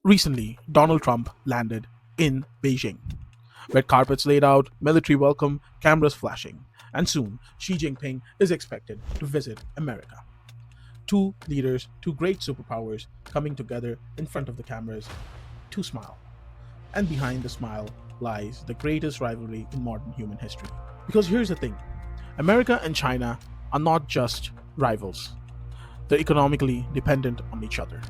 Recently, Donald Trump landed in Beijing. Red carpets laid out, military welcome, cameras flashing, and soon Xi Jinping is expected to visit America. Two leaders, two great superpowers coming together in front of the cameras to smile. And behind the smile lies the greatest rivalry in modern human history. Because here's the thing, America and China are not just rivals, they're economically dependent on each other.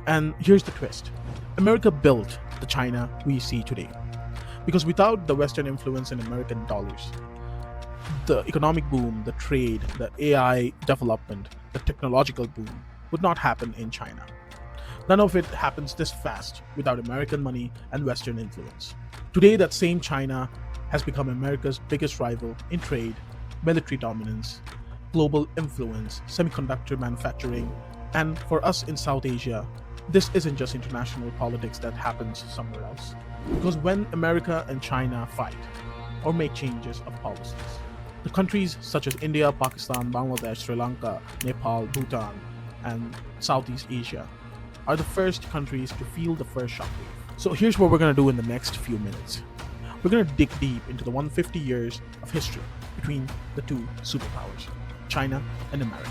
And here's the twist, America built the China we see today. Because without the Western influence in American dollars, the economic boom, the trade, the AI development, the technological boom would not happen in China. None of it happens this fast without American money and Western influence. Today, that same China has become America's biggest rival in trade, military dominance, global influence, semiconductor manufacturing, and for us in South Asia, this isn't just international politics that happens somewhere else. Because when America and China fight or make changes of policies, the countries such as India, Pakistan, Bangladesh, Sri Lanka, Nepal, Bhutan, and Southeast Asia are the first countries to feel the first shockwave. So here's what we're going to do in the next few minutes. We're going to dig deep into the 150 years of history between the two superpowers, China and America.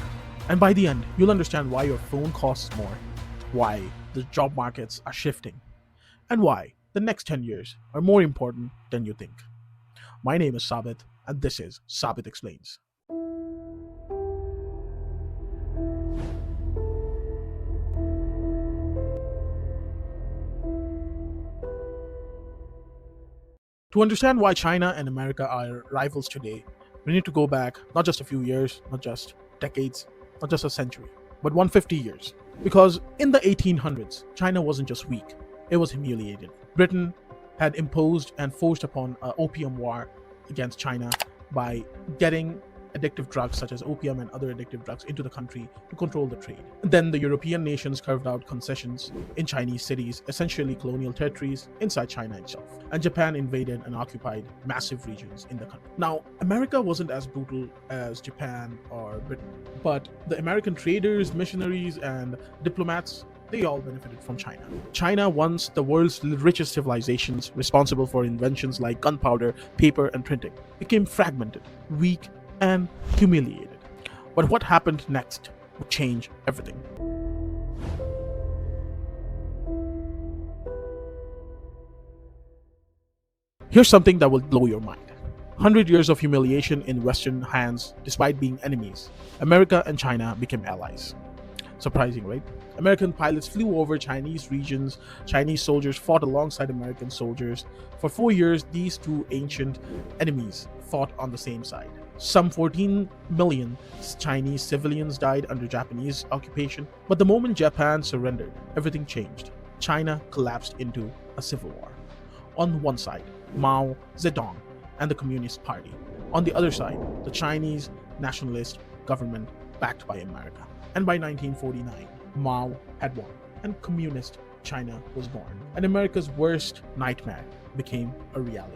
And by the end, you'll understand why your phone costs more, why the job markets are shifting, and why the next 10 years are more important than you think. My name is Sabit, and this is Sabit Explains. To understand why China and America are rivals today, we need to go back not just a few years, not just decades, not just a century, but 150 years. Because in the 1800s, China wasn't just weak, it was humiliated. Britain had imposed and forced upon an opium war against China by getting addictive drugs such as opium and other addictive drugs into the country to control the trade. Then the European nations carved out concessions in Chinese cities, essentially colonial territories inside China itself. And Japan invaded and occupied massive regions in the country. Now, America wasn't as brutal as Japan or Britain, but the American traders, missionaries, and diplomats, they all benefited from China. China, once the world's richest civilizations, responsible for inventions like gunpowder, paper, and printing, became fragmented, weak, and humiliated. But what happened next would change everything. Here's something that will blow your mind. 100 years of humiliation in Western hands despite being enemies. America and China became allies. Surprising, right? American pilots flew over Chinese regions, Chinese soldiers fought alongside American soldiers. For 4 years, these two ancient enemies fought on the same side. Some 14 million Chinese civilians died under Japanese occupation, but the moment Japan surrendered, everything changed. China collapsed into a civil war. On one side, Mao Zedong and the Communist Party. On the other side, the Chinese nationalist government backed by America. And by 1949, Mao had won, and communist China was born. And America's worst nightmare became a reality.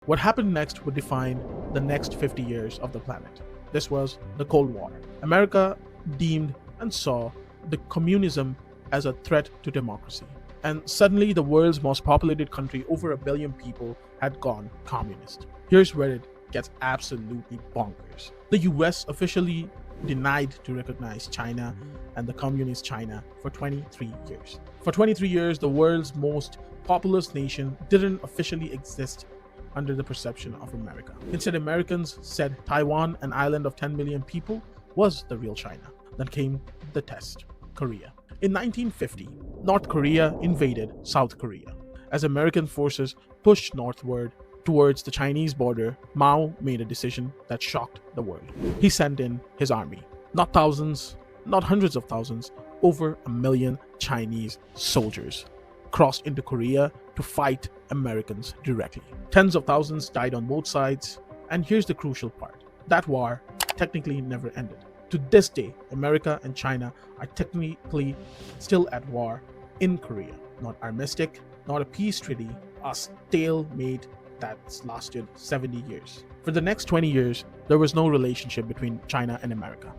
What happened next would define the next 50 years of the planet. This was the Cold War. America deemed and saw the communism as a threat to democracy. And suddenly the world's most populated country, over 1 billion people, had gone communist. Here's where it gets absolutely bonkers. The US officially denied to recognize China and the communist China for 23 years. For 23 years, the world's most populous nation didn't officially exist under the perception of America. Instead, Americans said Taiwan, an island of 10 million people, was the real China. Then came the test, Korea. In 1950, North Korea invaded South Korea. As American forces pushed northward towards the Chinese border, Mao made a decision that shocked the world. He sent in his army. Not thousands, not hundreds of thousands, over 1 million Chinese soldiers crossed into Korea to fight Americans directly. Tens of thousands died on both sides, and here's the crucial part. That war technically never ended. To this day, America and China are technically still at war in Korea. Not armistice, not a peace treaty, a stalemate that's lasted 70 years. For the next 20 years, there was no relationship between China and America.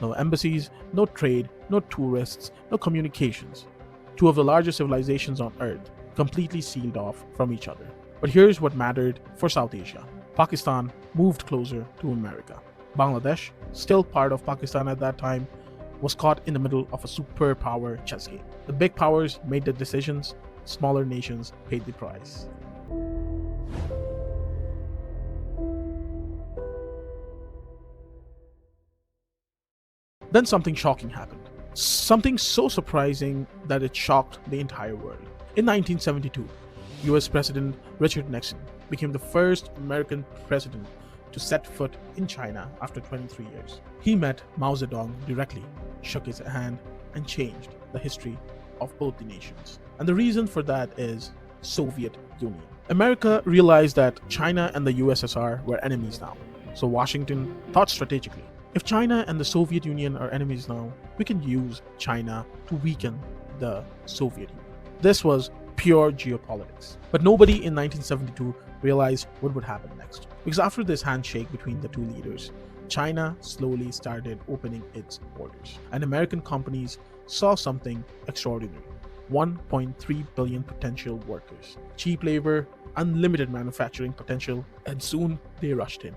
No embassies, no trade, no tourists, no communications. Two of the largest civilizations on Earth completely sealed off from each other. But here's what mattered for South Asia. Pakistan moved closer to America. Bangladesh, still part of Pakistan at that time, was caught in the middle of a superpower chess game. The big powers made the decisions, smaller nations paid the price. Then something shocking happened. Something so surprising that it shocked the entire world. In 1972, US President Richard Nixon became the first American president to set foot in China after 23 years. He met Mao Zedong directly, shook his hand, and changed the history of both the nations. And the reason for that is Soviet Union. America realized that China and the USSR were enemies now. So Washington thought strategically. If China and the Soviet Union are enemies now, we can use China to weaken the Soviet Union. This was pure geopolitics. But nobody in 1972 realized what would happen next. Because after this handshake between the two leaders, China slowly started opening its borders. And American companies saw something extraordinary. 1.3 billion potential workers, cheap labor, unlimited manufacturing potential, and soon they rushed in.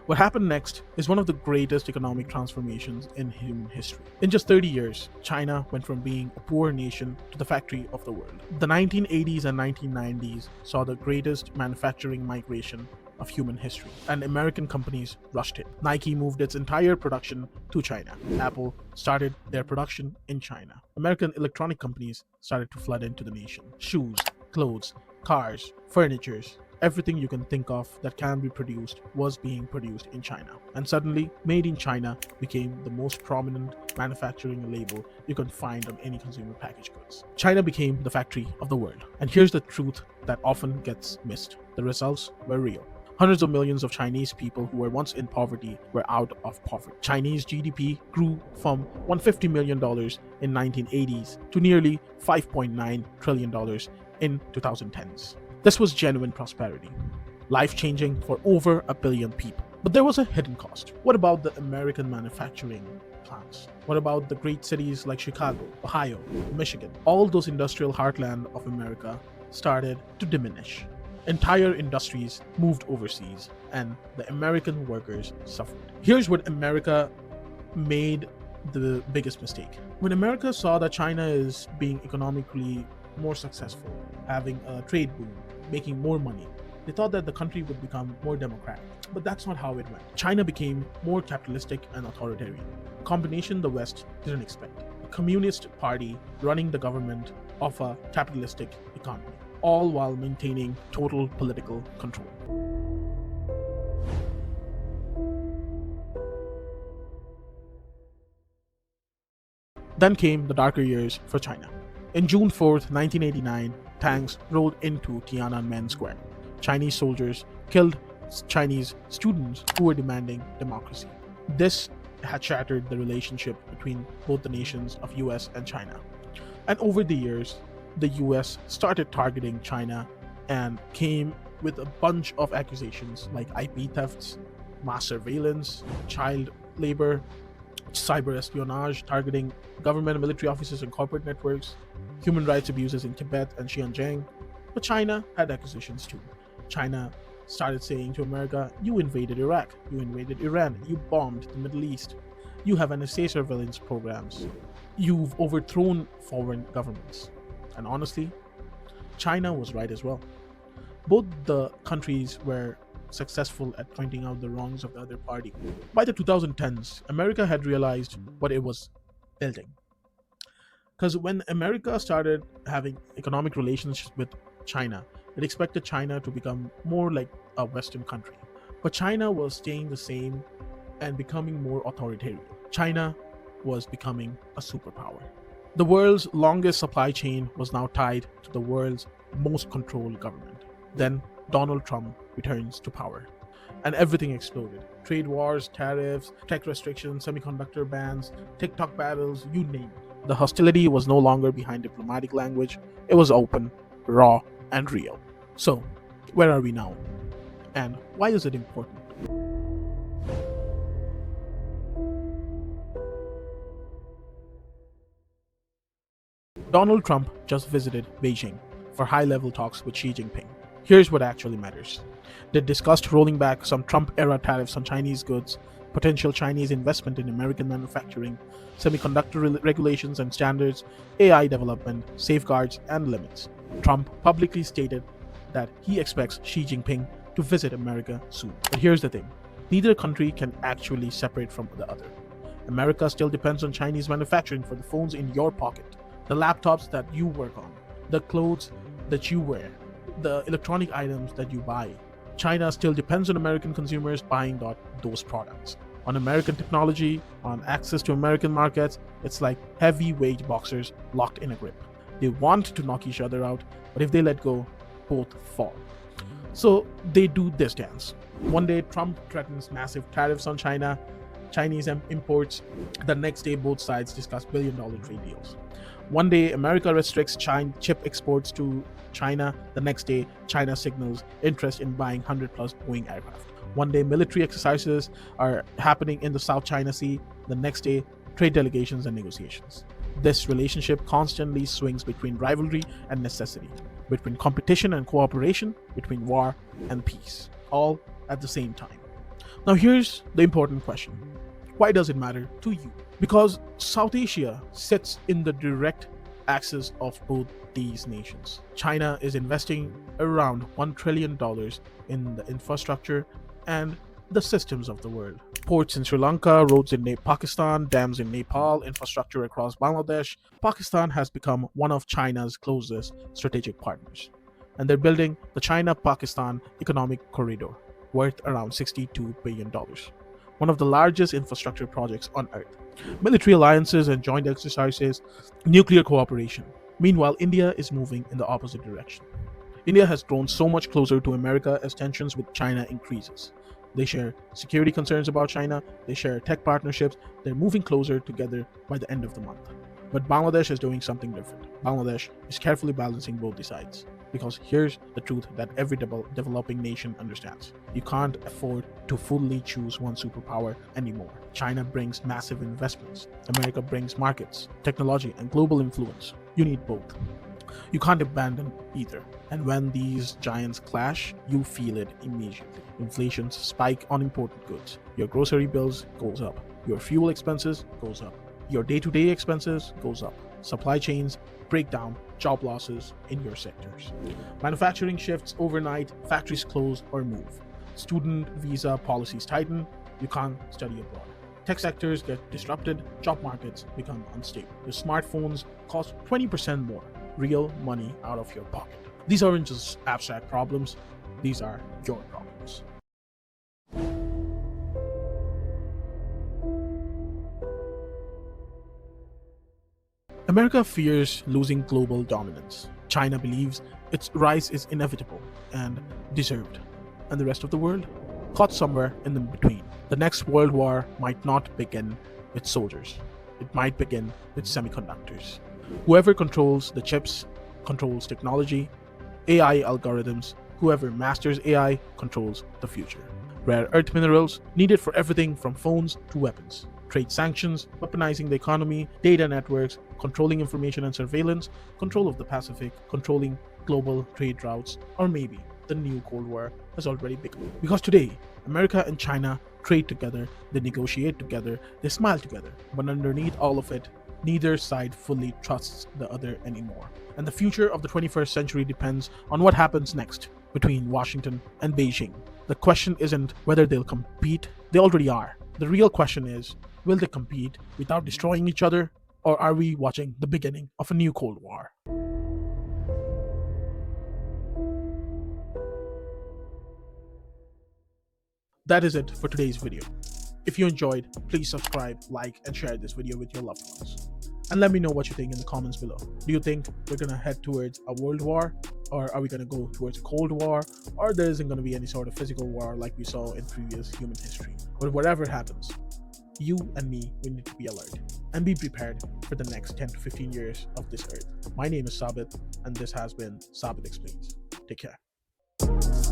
What happened next is one of the greatest economic transformations in human history. In just 30 years, China went from being a poor nation to the factory of the world. The 1980s and 1990s saw the greatest manufacturing migration of human history, and American companies rushed in. Nike moved its entire production to China. Apple started their production in China. American electronic companies started to flood into the nation. Shoes, clothes, cars, furnitures, everything you can think of that can be produced was being produced in China. And suddenly, Made in China became the most prominent manufacturing label you can find on any consumer packaged goods. China became the factory of the world. And here's the truth that often gets missed. The results were real. Hundreds of millions of Chinese people who were once in poverty were out of poverty. Chinese GDP grew from $150 million in 1980s to nearly $5.9 trillion in 2010s. This was genuine prosperity, life-changing for over 1 billion people. But there was a hidden cost. What about the American manufacturing plants? What about the great cities like Chicago, Ohio, Michigan? All those industrial heartland of America started to diminish. Entire industries moved overseas, and the American workers suffered. Here's what America made the biggest mistake. When America saw that China is being economically more successful, having a trade boom, making more money, they thought that the country would become more democratic. But that's not how it went. China became more capitalistic and authoritarian, a combination the West didn't expect. A communist party running the government of a capitalistic economy, all while maintaining total political control. Then came the darker years for China. In June 4th, 1989, tanks rolled into Tiananmen Square. Chinese soldiers killed Chinese students who were demanding democracy. This had shattered the relationship between both the nations of US and China. And over the years, the US started targeting China and came with a bunch of accusations like IP thefts, mass surveillance, child labor, cyber espionage targeting government and military offices and corporate networks, human rights abuses in Tibet and Xinjiang. But China had accusations too. China started saying to America, you invaded Iraq, you invaded Iran, you bombed the Middle East, you have NSA surveillance programs, you've overthrown foreign governments. And honestly, China was right as well. Both the countries were successful at pointing out the wrongs of the other party. By the 2010s, America had realized what it was building. Because when America started having economic relations with China, it expected China to become more like a Western country. But China was staying the same and becoming more authoritarian. China was becoming a superpower. The world's longest supply chain was now tied to the world's most controlled government. Then Donald Trump returns to power, and everything exploded. Trade wars, tariffs, tech restrictions, semiconductor bans, TikTok battles, you name it. The hostility was no longer behind diplomatic language, it was open, raw, and real. So, where are we now? And why is it important? Donald Trump just visited Beijing for high-level talks with Xi Jinping. Here's what actually matters. They discussed rolling back some Trump-era tariffs on Chinese goods, potential Chinese investment in American manufacturing, semiconductor regulations and standards, AI development, safeguards, and limits. Trump publicly stated that he expects Xi Jinping to visit America soon. But here's the thing. Neither country can actually separate from the other. America still depends on Chinese manufacturing for the phones in your pocket, the laptops that you work on, the clothes that you wear, the electronic items that you buy. China still depends on American consumers buying those products. On American technology, on access to American markets, it's like heavyweight boxers locked in a grip. They want to knock each other out, but if they let go, both fall. So they do this dance. One day, Trump threatens massive tariffs on Chinese imports. The next day, both sides discuss billion-dollar trade deals. One day, America restricts chip exports to China. The next day, China signals interest in buying 100-plus Boeing aircraft. One day, military exercises are happening in the South China Sea. The next day, trade delegations and negotiations. This relationship constantly swings between rivalry and necessity, between competition and cooperation, between war and peace, all at the same time. Now here's the important question. Why does it matter to you? Because South Asia sits in the direct axis of both these nations. China is investing around $1 trillion in the infrastructure and the systems of the world. Ports in Sri Lanka, roads in Pakistan, dams in Nepal, infrastructure across Bangladesh. Pakistan has become one of China's closest strategic partners. And they're building the China-Pakistan Economic Corridor, worth around $62 billion. One of the largest infrastructure projects on Earth. Military alliances and joint exercises, nuclear cooperation. Meanwhile, India is moving in the opposite direction. India has grown so much closer to America as tensions with China increases. They share security concerns about China, they share tech partnerships, they're moving closer together by the end of the month. But Bangladesh is doing something different. Bangladesh is carefully balancing both the sides. Because here's the truth that every developing nation understands. You can't afford to fully choose one superpower anymore. China brings massive investments. America brings markets, technology, and global influence. You need both. You can't abandon either. And when these giants clash, you feel it immediately. Inflation spike on imported goods. Your grocery bills goes up. Your fuel expenses goes up. Your day-to-day expenses goes up. Supply chains break down, job losses in your sectors. Manufacturing shifts overnight, factories close or move. Student visa policies tighten, you can't study abroad. Tech sectors get disrupted, job markets become unstable. Your smartphones cost 20% more, real money out of your pocket. These aren't just abstract problems, these are your problems. America fears losing global dominance. China believes its rise is inevitable and deserved. And the rest of the world? Caught somewhere in the between. The next world war might not begin with soldiers. It might begin with semiconductors. Whoever controls the chips controls technology, AI algorithms. Whoever masters AI controls the future. Rare earth minerals needed for everything from phones to weapons. Trade sanctions, weaponizing the economy, data networks, controlling information and surveillance, control of the Pacific, controlling global trade routes, or maybe the new Cold War has already begun. Because today, America and China trade together, they negotiate together, they smile together, but underneath all of it, neither side fully trusts the other anymore. And the future of the 21st century depends on what happens next between Washington and Beijing. The question isn't whether they'll compete, they already are. The real question is, will they compete without destroying each other, or are we watching the beginning of a new Cold War? That is it for today's video. If you enjoyed, please subscribe, like, and share this video with your loved ones. And let me know what you think in the comments below. Do you think we're gonna head towards a world war? Or are we gonna go towards a Cold War? Or there isn't gonna be any sort of physical war like we saw in previous human history? But whatever happens, you and me, we need to be alert and be prepared for the next 10 to 15 years of this earth. My name is Sabit, and this has been Sabit Explains. Take care.